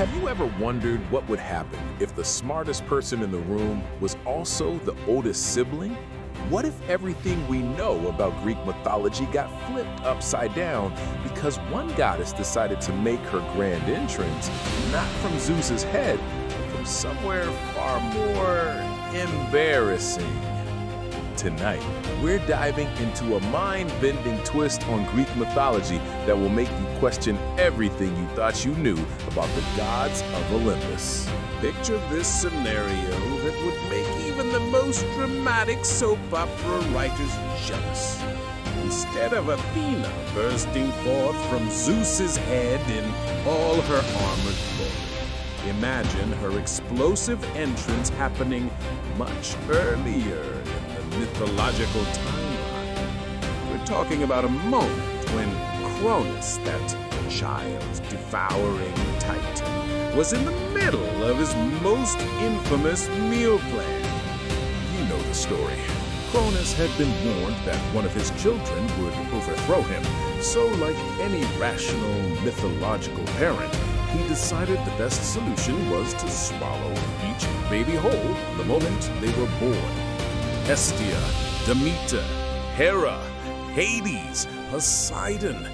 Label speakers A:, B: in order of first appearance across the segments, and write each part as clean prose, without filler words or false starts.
A: Have you ever wondered what would happen if the smartest person in the room was also the oldest sibling? What if everything we know about Greek mythology got flipped upside down because one goddess decided to make her grand entrance not from Zeus's head, but from somewhere far more embarrassing? Tonight, we're diving into a mind-bending twist on Greek mythology that will make you question everything you thought you knew about the gods of Olympus.
B: Picture this scenario that would make even the most dramatic soap opera writers jealous. Instead of Athena bursting forth from Zeus's head in all her armored glory, imagine her explosive entrance happening much earlier in the mythological timeline. We're talking about a moment when Cronus, that child-devouring titan, was in the middle of his most infamous meal plan.
A: You know the story. Cronus had been warned that one of his children would overthrow him, so like any rational mythological parent, he decided the best solution was to swallow each baby whole the moment they were born. Hestia, Demeter, Hera, Hades, Poseidon.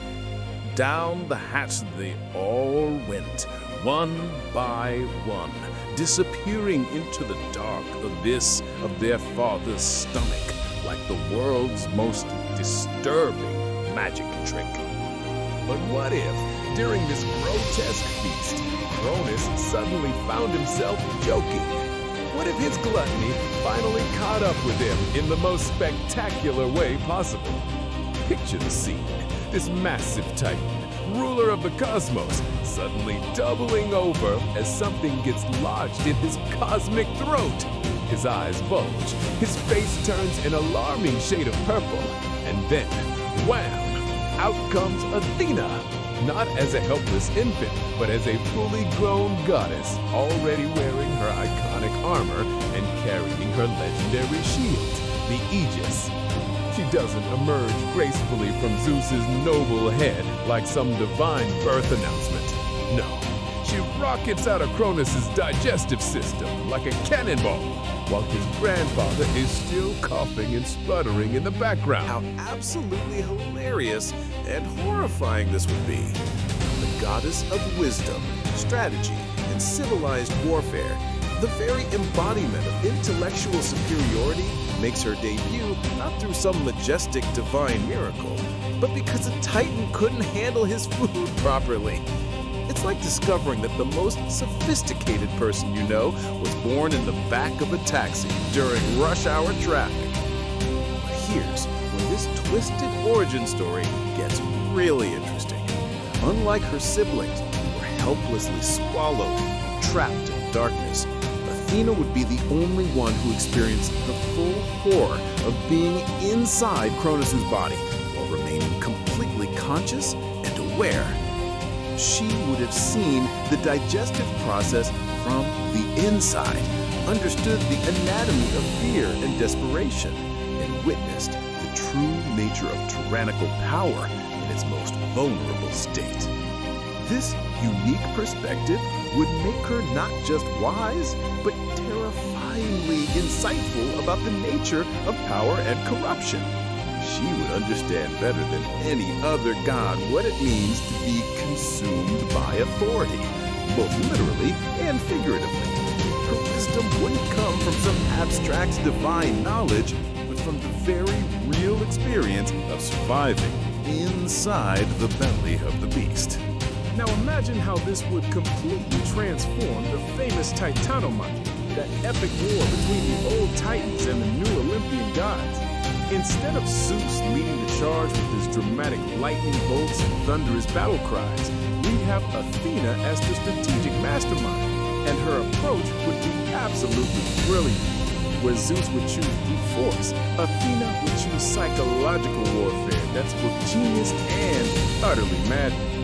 A: Down the hatch they all went, one by one, disappearing into the dark abyss of their father's stomach like the world's most disturbing magic trick. But what if, during this grotesque feast, Cronus suddenly found himself joking? What if his gluttony finally caught up with him in the most spectacular way possible? Picture the scene. This massive titan, ruler of the cosmos, suddenly doubling over as something gets lodged in his cosmic throat. His eyes bulge, his face turns an alarming shade of purple, and then, wham! Out comes Athena, not as a helpless infant, but as a fully grown goddess, already wearing her iconic armor and carrying her legendary shield, the Aegis. She doesn't emerge gracefully from Zeus's noble head like some divine birth announcement. No, she rockets out of Cronus's digestive system like a cannonball, while his grandfather is still coughing and sputtering in the background.
B: How absolutely hilarious and horrifying this would be. The goddess of wisdom, strategy, and civilized warfare, the very embodiment of intellectual superiority, makes her debut not through some majestic divine miracle, but because a titan couldn't handle his food properly. It's like discovering that the most sophisticated person you know was born in the back of a taxi during rush hour traffic. But here's where this twisted origin story gets really interesting. Unlike her siblings, who were helplessly swallowed, trapped in darkness, Athena would be the only one who experienced the full horror of being inside Cronus's body while remaining completely conscious and aware. She would have seen the digestive process from the inside, understood the anatomy of fear and desperation, and witnessed the true nature of tyrannical power in its most vulnerable state. This unique perspective would make her not just wise, but terrifyingly insightful about the nature of power and corruption. She would understand better than any other god what it means to be consumed by authority, both literally and figuratively. Her wisdom wouldn't come from some abstract divine knowledge, but from the very real experience of surviving inside the belly of the beast.
C: Now imagine how this would completely transform the famous Titanomachy, that epic war between the old Titans and the new Olympian gods. Instead of Zeus leading the charge with his dramatic lightning bolts and thunderous battle cries, we have Athena as the strategic mastermind, and her approach would be absolutely brilliant. Where Zeus would choose brute force, Athena would choose psychological warfare that's both genius and utterly maddening.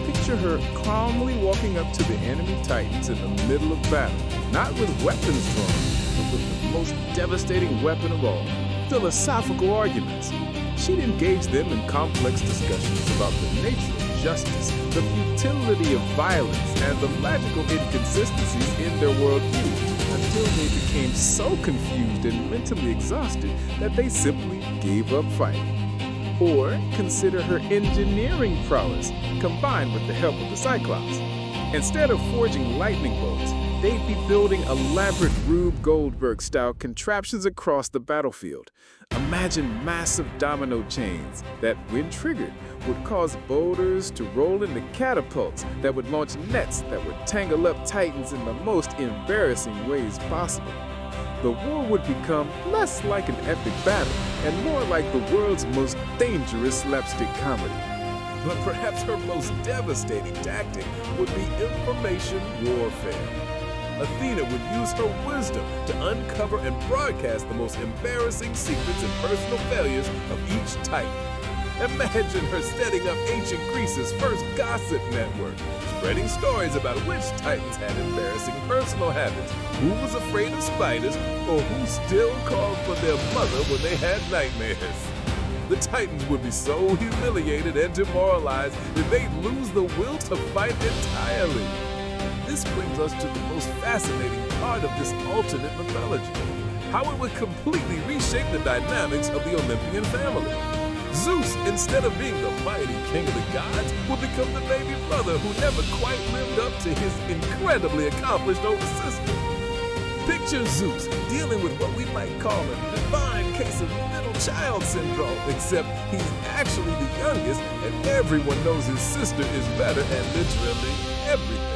C: Picture her calmly walking up to the enemy titans in the middle of battle, not with weapons drawn, but with the most devastating weapon of all, philosophical arguments. She'd engage them in complex discussions about the nature of justice, the futility of violence, and the magical inconsistencies in their worldview, until they became so confused and mentally exhausted that they simply gave up fighting. Or consider her engineering prowess, combined with the help of the Cyclops. Instead of forging lightning bolts, they'd be building elaborate Rube Goldberg-style contraptions across the battlefield. Imagine massive domino chains that, when triggered, would cause boulders to roll into catapults that would launch nets that would tangle up Titans in the most embarrassing ways possible. The war would become less like an epic battle and more like the world's most dangerous slapstick comedy.
B: But perhaps her most devastating tactic would be information warfare. Athena would use her wisdom to uncover and broadcast the most embarrassing secrets and personal failures of each Titan. Imagine her setting up ancient Greece's first gossip network, spreading stories about which Titans had embarrassing personal habits, who was afraid of spiders, or who still called for their mother when they had nightmares. The Titans would be so humiliated and demoralized that they'd lose the will to fight entirely. This brings us to the most fascinating part of this alternate mythology, how it would completely reshape the dynamics of the Olympian family. Zeus, instead of being the mighty king of the gods, will become the baby brother who never quite lived up to his incredibly accomplished older sister. Picture Zeus dealing with what we might call a divine case of middle child syndrome, except he's actually the youngest and everyone knows his sister is better at literally everything.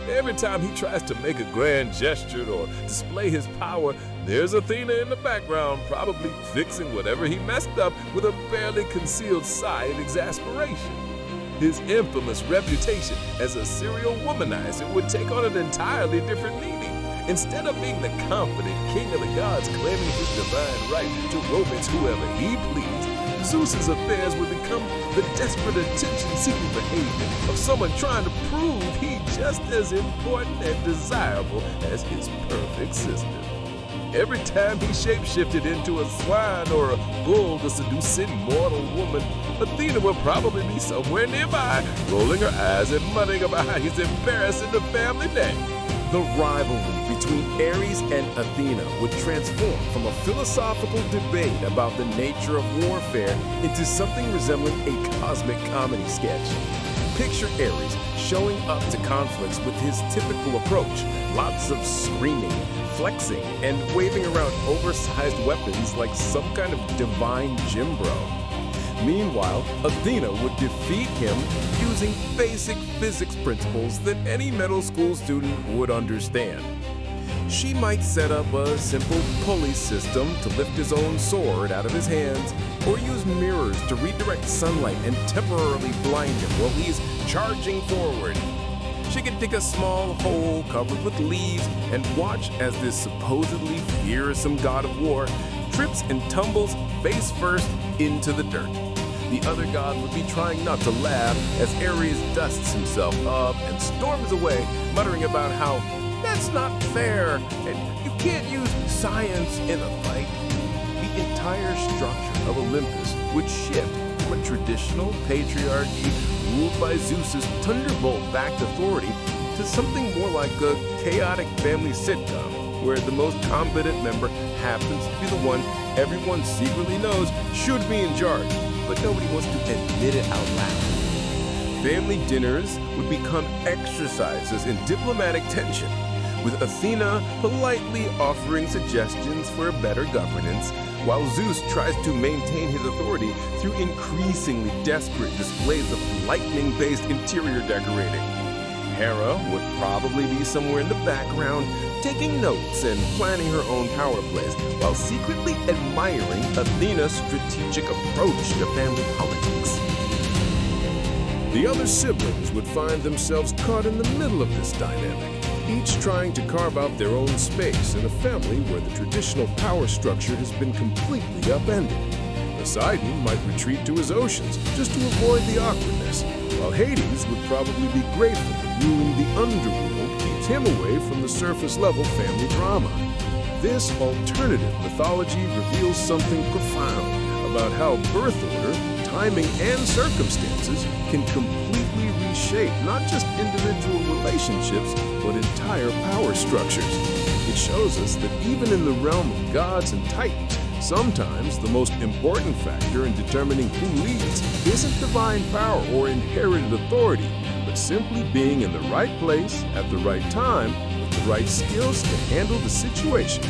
B: Every time he tries to make a grand gesture or display his power, there's Athena in the background, probably fixing whatever he messed up with a barely concealed sigh of exasperation. His infamous reputation as a serial womanizer would take on an entirely different meaning. Instead of being the confident king of the gods claiming his divine right to romance whoever he pleased, Zeus's affairs would become the desperate attention-seeking behavior of someone trying to prove he's just as important and desirable as his perfect sister. Every time he shapeshifted into a swine or a bull to seduce an immortal woman, Athena would probably be somewhere nearby, rolling her eyes and muttering about how he's embarrassing the family name.
C: The rivalry between Ares and Athena would transform from a philosophical debate about the nature of warfare into something resembling a cosmic comedy sketch. Picture Ares showing up to conflicts with his typical approach, lots of screaming, flexing, and waving around oversized weapons like some kind of divine gym bro. Meanwhile, Athena would defeat him using basic physics principles that any middle school student would understand. She might set up a simple pulley system to lift his own sword out of his hands, or use mirrors to redirect sunlight and temporarily blind him while he's charging forward. She could dig a small hole covered with leaves and watch as this supposedly fearsome god of war trips and tumbles face first into the dirt. The other god would be trying not to laugh as Ares dusts himself up and storms away, muttering about how that's not fair and you can't use science in a fight. The entire structure of Olympus would shift from a traditional patriarchy ruled by Zeus's thunderbolt-backed authority to something more like a chaotic family sitcom, where the most competent member happens to be the one everyone secretly knows should be in charge, but nobody wants to admit it out loud. Family dinners would become exercises in diplomatic tension, with Athena politely offering suggestions for better governance, while Zeus tries to maintain his authority through increasingly desperate displays of lightning-based interior decorating. Hera would probably be somewhere in the background, taking notes and planning her own power plays, while secretly admiring Athena's strategic approach to family politics.
A: The other siblings would find themselves caught in the middle of this dynamic, each trying to carve out their own space in a family where the traditional power structure has been completely upended. Poseidon might retreat to his oceans just to avoid the awkwardness, while Hades would probably be grateful that ruling the underworld keeps him away from the surface-level family drama. This alternative mythology reveals something profound about how birth order,
C: timing and circumstances can completely reshape not just individual relationships, but entire power structures. It shows us that even in the realm of gods and titans, sometimes the most important factor in determining who leads isn't divine power or inherited authority, but simply being in the right place at the right time with the right skills to handle the situation.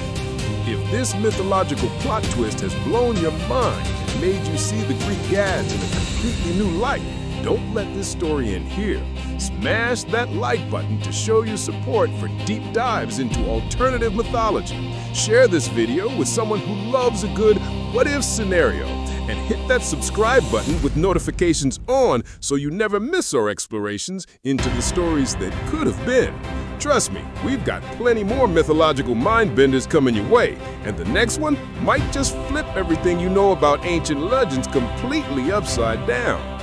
C: If this mythological plot twist has blown your mind and made you see the Greek gods in a completely new light, don't let this story end here. Smash that like button to show your support for deep dives into alternative mythology. Share this video with someone who loves a good what-if scenario. And hit that subscribe button with notifications on so you never miss our explorations into the stories that could have been. Trust me, we've got plenty more mythological mind-benders coming your way, and the next one might just flip everything you know about ancient legends completely upside down.